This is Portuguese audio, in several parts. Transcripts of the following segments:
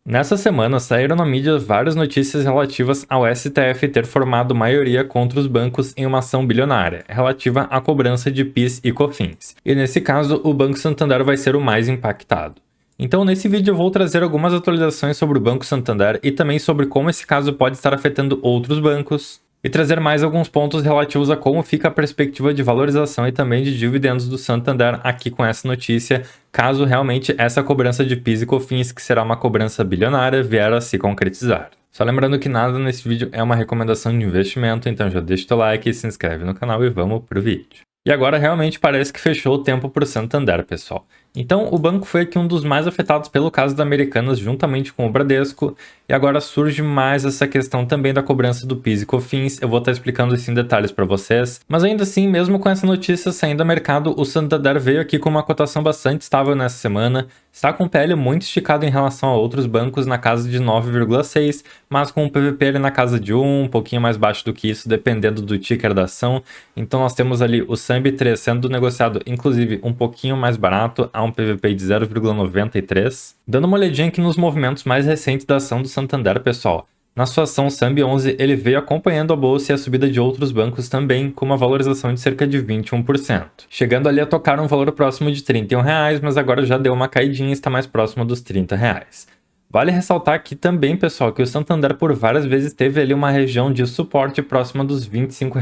Nessa semana, saíram na mídia várias notícias relativas ao STF ter formado maioria contra os bancos em uma ação bilionária, relativa à cobrança de PIS e COFINS. E nesse caso, o Banco Santander vai ser o mais impactado. Então, nesse vídeo eu vou trazer algumas atualizações sobre o Banco Santander e também sobre como esse caso pode estar afetando outros bancos, e trazer mais alguns pontos relativos a como fica a perspectiva de valorização e também de dividendos do Santander aqui com essa notícia, caso realmente essa cobrança de PIS e COFINS, que será uma cobrança bilionária, vier a se concretizar. Só lembrando que nada nesse vídeo é uma recomendação de investimento, então já deixa o teu like, se inscreve no canal e vamos pro vídeo. E agora realmente parece que fechou o tempo para o Santander, pessoal. Então, o banco foi aqui um dos mais afetados pelo caso da Americanas, juntamente com o Bradesco, e agora surge mais essa questão também da cobrança do PIS e COFINS. Eu vou estar explicando isso em detalhes para vocês, mas ainda assim, mesmo com essa notícia saindo do mercado, o Santander veio aqui com uma cotação bastante estável nessa semana, está com o PL muito esticado em relação a outros bancos na casa de 9,6, mas com o PVP ali na casa de 1, um pouquinho mais baixo do que isso, dependendo do ticker da ação. Então nós temos ali o SAMB3 sendo negociado, inclusive, um pouquinho mais barato, a um PVP de 0,93. Dando uma olhadinha aqui nos movimentos mais recentes da ação do Santander, pessoal. Na sua ação SAMB11, ele veio acompanhando a bolsa e a subida de outros bancos também, com uma valorização de cerca de 21%. Chegando ali a tocar um valor próximo de R$ 31, mas agora já deu uma caidinha e está mais próximo dos R$ 30. Vale ressaltar aqui também, pessoal, que o Santander por várias vezes teve ali uma região de suporte próxima dos R$ 25.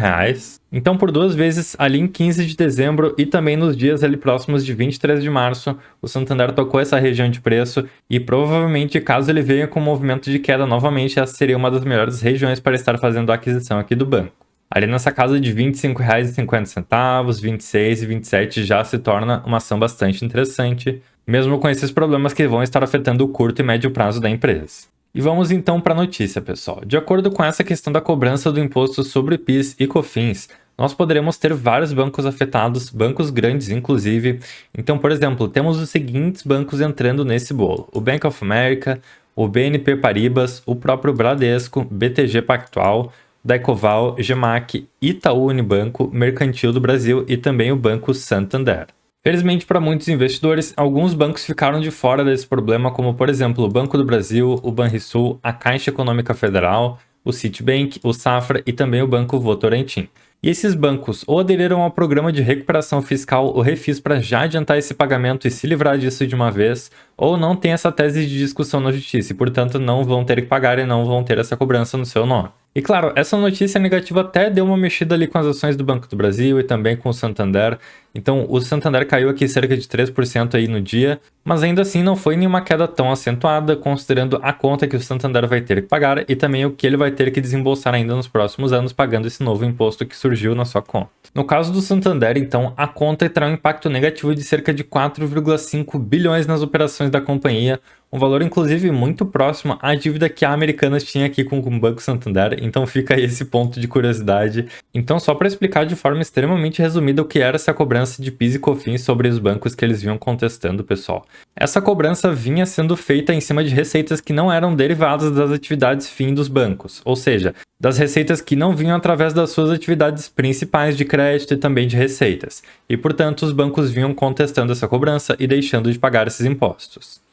Então, por duas vezes, ali em 15 de dezembro e também nos dias ali próximos de 23 de março, o Santander tocou essa região de preço e provavelmente, caso ele venha com um movimento de queda novamente, essa seria uma das melhores regiões para estar fazendo a aquisição aqui do banco. Ali nessa casa de R$ 25,50, 26 e 27 já se torna uma ação bastante interessante, mesmo com esses problemas que vão estar afetando o curto e médio prazo da empresa. E vamos então para a notícia, pessoal. De acordo com essa questão da cobrança do imposto sobre PIS e COFINS, nós poderemos ter vários bancos afetados, bancos grandes inclusive. Então, por exemplo, temos os seguintes bancos entrando nesse bolo: o Bank of America, o BNP Paribas, o próprio Bradesco, BTG Pactual, Daicoval, Gemac, Itaú Unibanco, Mercantil do Brasil e também o Banco Santander. Felizmente para muitos investidores, alguns bancos ficaram de fora desse problema, como por exemplo o Banco do Brasil, o Banrisul, a Caixa Econômica Federal, o Citibank, o Safra e também o Banco Votorantim. E esses bancos ou aderiram ao programa de recuperação fiscal, o Refis, para já adiantar esse pagamento e se livrar disso de uma vez, ou não tem essa tese de discussão na justiça e, portanto, não vão ter que pagar e não vão ter essa cobrança no seu nome. E claro, essa notícia negativa até deu uma mexida ali com as ações do Banco do Brasil e também com o Santander. Então o Santander caiu aqui cerca de 3% aí no dia, mas ainda assim não foi nenhuma queda tão acentuada, considerando a conta que o Santander vai ter que pagar e também o que ele vai ter que desembolsar ainda nos próximos anos pagando esse novo imposto que surgiu na sua conta. No caso do Santander, então, a conta terá um impacto negativo de cerca de 4,5 bilhões nas operações da companhia, um valor inclusive muito próximo à dívida que a Americanas tinha aqui com o Banco Santander, então fica aí esse ponto de curiosidade. Então, só para explicar de forma extremamente resumida o que era essa cobrança de PIS e COFINS sobre os bancos que eles vinham contestando, pessoal. Essa cobrança vinha sendo feita em cima de receitas que não eram derivadas das atividades fim dos bancos, ou seja, das receitas que não vinham através das suas atividades principais de crédito e também de receitas. E, portanto, os bancos vinham contestando essa cobrança e deixando de pagar esses impostos.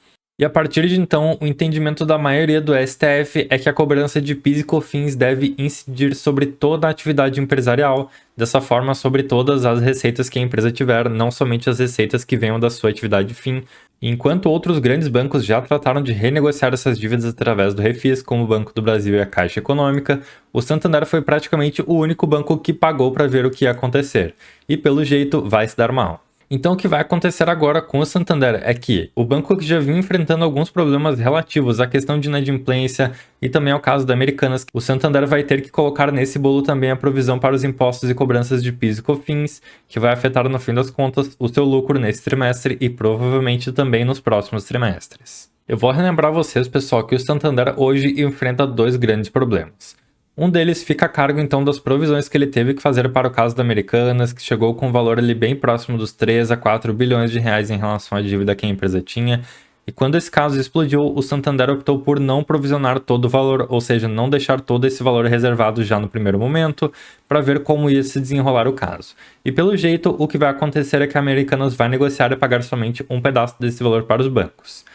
E a partir de então, o entendimento da maioria do STF é que a cobrança de PIS e COFINS deve incidir sobre toda a atividade empresarial, dessa forma sobre todas as receitas que a empresa tiver, não somente as receitas que venham da sua atividade fim. Enquanto outros grandes bancos já trataram de renegociar essas dívidas através do Refis, como o Banco do Brasil e a Caixa Econômica, o Santander foi praticamente o único banco que pagou para ver o que ia acontecer. E pelo jeito vai se dar mal. Então o que vai acontecer agora com o Santander é que o banco que já vinha enfrentando alguns problemas relativos à questão de inadimplência e também ao caso da Americanas, o Santander vai ter que colocar nesse bolo também a provisão para os impostos e cobranças de PIS e COFINS, que vai afetar no fim das contas o seu lucro nesse trimestre e provavelmente também nos próximos trimestres. Eu vou relembrar vocês, pessoal, que o Santander hoje enfrenta dois grandes problemas. Um deles fica a cargo então das provisões que ele teve que fazer para o caso da Americanas, que chegou com um valor ali bem próximo dos 3 a 4 bilhões de reais em relação à dívida que a empresa tinha. E quando esse caso explodiu, o Santander optou por não provisionar todo o valor, ou seja, não deixar todo esse valor reservado já no primeiro momento, para ver como ia se desenrolar o caso. E pelo jeito, o que vai acontecer é que a Americanas vai negociar e pagar somente um pedaço desse valor para os bancos.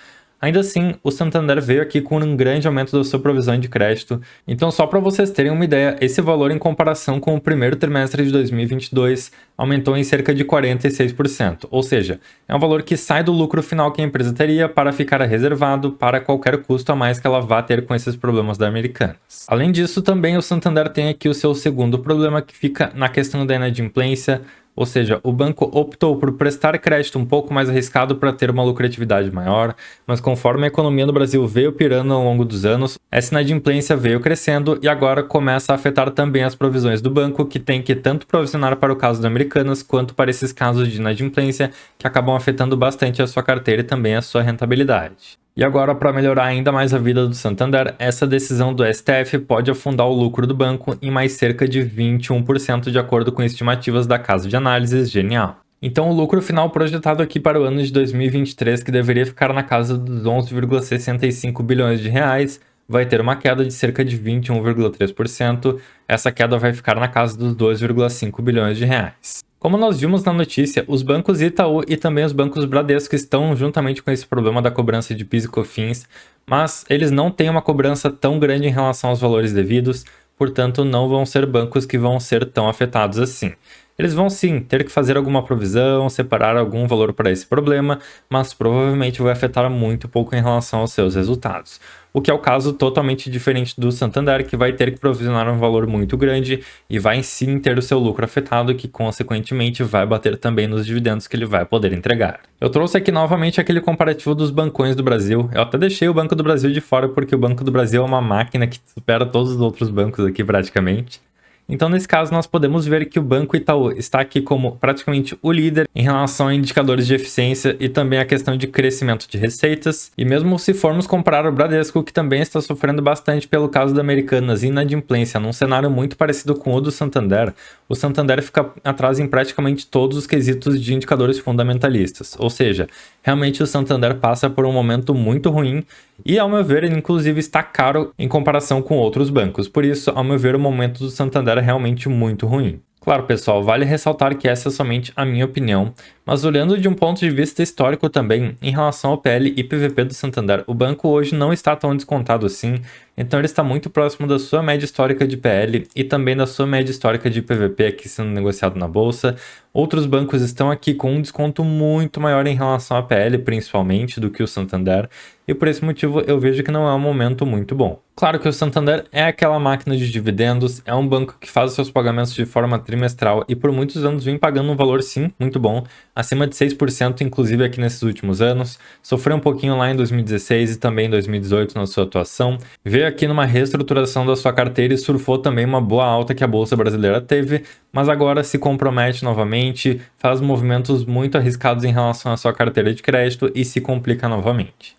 Ainda assim, o Santander veio aqui com um grande aumento da sua provisão de crédito. Então, só para vocês terem uma ideia, esse valor em comparação com o primeiro trimestre de 2022 aumentou em cerca de 46%, ou seja, é um valor que sai do lucro final que a empresa teria para ficar reservado para qualquer custo a mais que ela vá ter com esses problemas da Americanas. Além disso, também o Santander tem aqui o seu segundo problema, que fica na questão da inadimplência. Ou seja, o banco optou por prestar crédito um pouco mais arriscado para ter uma lucratividade maior, mas conforme a economia no Brasil veio pirando ao longo dos anos, essa inadimplência veio crescendo e agora começa a afetar também as provisões do banco, que tem que tanto provisionar para o caso das Americanas quanto para esses casos de inadimplência que acabam afetando bastante a sua carteira e também a sua rentabilidade. E agora, para melhorar ainda mais a vida do Santander, essa decisão do STF pode afundar o lucro do banco em mais cerca de 21%, de acordo com estimativas da casa de análises Genial. Então, o lucro final projetado aqui para o ano de 2023, que deveria ficar na casa dos 11,65 bilhões de reais, vai ter uma queda de cerca de 21,3%. Essa queda vai ficar na casa dos 2,5 bilhões de reais. Como nós vimos na notícia, os bancos Itaú e também os bancos Bradesco estão juntamente com esse problema da cobrança de PIS e COFINS, mas eles não têm uma cobrança tão grande em relação aos valores devidos, portanto não vão ser bancos que vão ser tão afetados assim. Eles vão sim ter que fazer alguma provisão, separar algum valor para esse problema, mas provavelmente vai afetar muito pouco em relação aos seus resultados. O que é o caso totalmente diferente do Santander, que vai ter que provisionar um valor muito grande e vai sim ter o seu lucro afetado, que consequentemente vai bater também nos dividendos que ele vai poder entregar. Eu trouxe aqui novamente aquele comparativo dos bancões do Brasil. Eu até deixei o Banco do Brasil de fora porque o Banco do Brasil é uma máquina que supera todos os outros bancos aqui praticamente. Então, nesse caso, nós podemos ver que o Banco Itaú está aqui como praticamente o líder em relação a indicadores de eficiência e também a questão de crescimento de receitas. E mesmo se formos comparar o Bradesco, que também está sofrendo bastante pelo caso da Americanas e inadimplência, num cenário muito parecido com o do Santander, o Santander fica atrás em praticamente todos os quesitos de indicadores fundamentalistas. Ou seja, realmente o Santander passa por um momento muito ruim e, ao meu ver, ele inclusive está caro em comparação com outros bancos. Por isso, ao meu ver, o momento do Santander é realmente muito ruim. Claro, pessoal, vale ressaltar que essa é somente a minha opinião, mas olhando de um ponto de vista histórico também, em relação ao PL e PVP do Santander, o banco hoje não está tão descontado assim, então ele está muito próximo da sua média histórica de PL e também da sua média histórica de PVP aqui sendo negociado na bolsa. Outros bancos estão aqui com um desconto muito maior em relação a PL, principalmente, do que o Santander, e por esse motivo eu vejo que não é um momento muito bom. Claro que o Santander é aquela máquina de dividendos, é um banco que faz os seus pagamentos de forma trimestral e por muitos anos vem pagando um valor sim, muito bom, acima de 6%, inclusive aqui nesses últimos anos. Sofreu um pouquinho lá em 2016 e também em 2018 na sua atuação. Veio aqui numa reestruturação da sua carteira e surfou também uma boa alta que a Bolsa Brasileira teve, mas agora se compromete novamente, faz movimentos muito arriscados em relação à sua carteira de crédito e se complica novamente.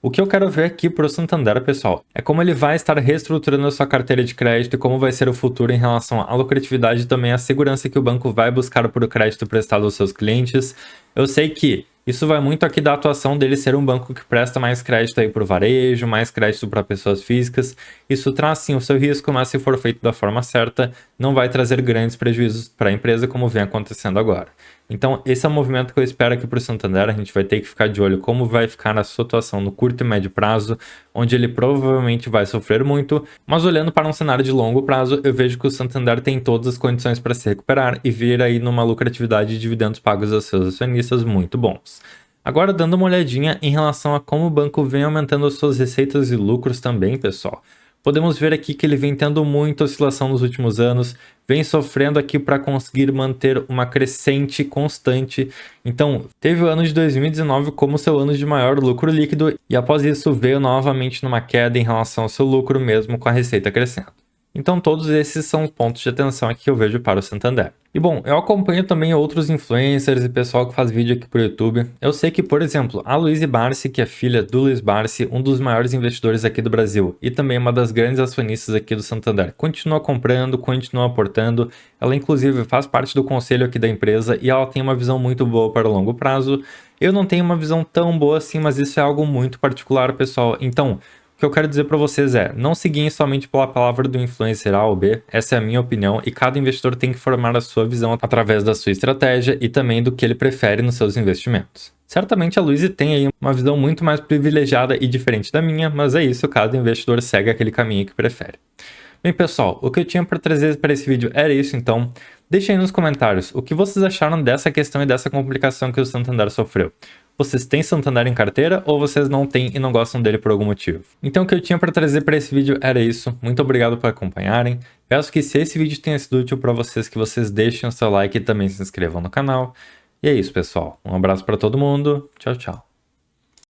O que eu quero ver aqui para o Santander, pessoal, é como ele vai estar reestruturando a sua carteira de crédito e como vai ser o futuro em relação à lucratividade e também à segurança que o banco vai buscar por o crédito prestado aos seus clientes. Eu sei que isso vai muito aqui da atuação dele ser um banco que presta mais crédito aí para o varejo, mais crédito para pessoas físicas. Isso traz sim o seu risco, mas se for feito da forma certa, não vai trazer grandes prejuízos para a empresa como vem acontecendo agora. Então, esse é o movimento que eu espero aqui para o Santander. A gente vai ter que ficar de olho como vai ficar a sua atuação no curto e médio prazo, onde ele provavelmente vai sofrer muito, mas olhando para um cenário de longo prazo, eu vejo que o Santander tem todas as condições para se recuperar e vir aí numa lucratividade de dividendos pagos aos seus acionistas muito bons. Agora, dando uma olhadinha em relação a como o banco vem aumentando as suas receitas e lucros também, pessoal. Podemos ver aqui que ele vem tendo muita oscilação nos últimos anos, vem sofrendo aqui para conseguir manter uma crescente constante. Então, teve o ano de 2019 como seu ano de maior lucro líquido e após isso veio novamente numa queda em relação ao seu lucro mesmo com a receita crescendo. Então todos esses são pontos de atenção aqui que eu vejo para o Santander. E bom, eu acompanho também outros influencers e pessoal que faz vídeo aqui para o YouTube. Eu sei que, por exemplo, a Luizy Barsi, que é filha do Luiz Barsi, um dos maiores investidores aqui do Brasil e também uma das grandes acionistas aqui do Santander, continua comprando, continua aportando. Ela inclusive faz parte do conselho aqui da empresa e ela tem uma visão muito boa para o longo prazo. Eu não tenho uma visão tão boa assim, mas isso é algo muito particular, pessoal. Então, O que eu quero dizer para vocês é, não seguir somente pela palavra do influencer A ou B, essa é a minha opinião, e cada investidor tem que formar a sua visão através da sua estratégia e também do que ele prefere nos seus investimentos. Certamente a Luizy tem aí uma visão muito mais privilegiada e diferente da minha, mas é isso, cada investidor segue aquele caminho que prefere. Bem, pessoal, o que eu tinha para trazer para esse vídeo era isso, então deixem aí nos comentários o que vocês acharam dessa questão e dessa complicação que o Santander sofreu. Vocês têm Santander em carteira ou vocês não têm e não gostam dele por algum motivo? Então o que eu tinha para trazer para esse vídeo era isso. Muito obrigado por acompanharem. Peço que se esse vídeo tenha sido útil para vocês, que vocês deixem o seu like e também se inscrevam no canal. E é isso, pessoal. Um abraço para todo mundo. Tchau, tchau.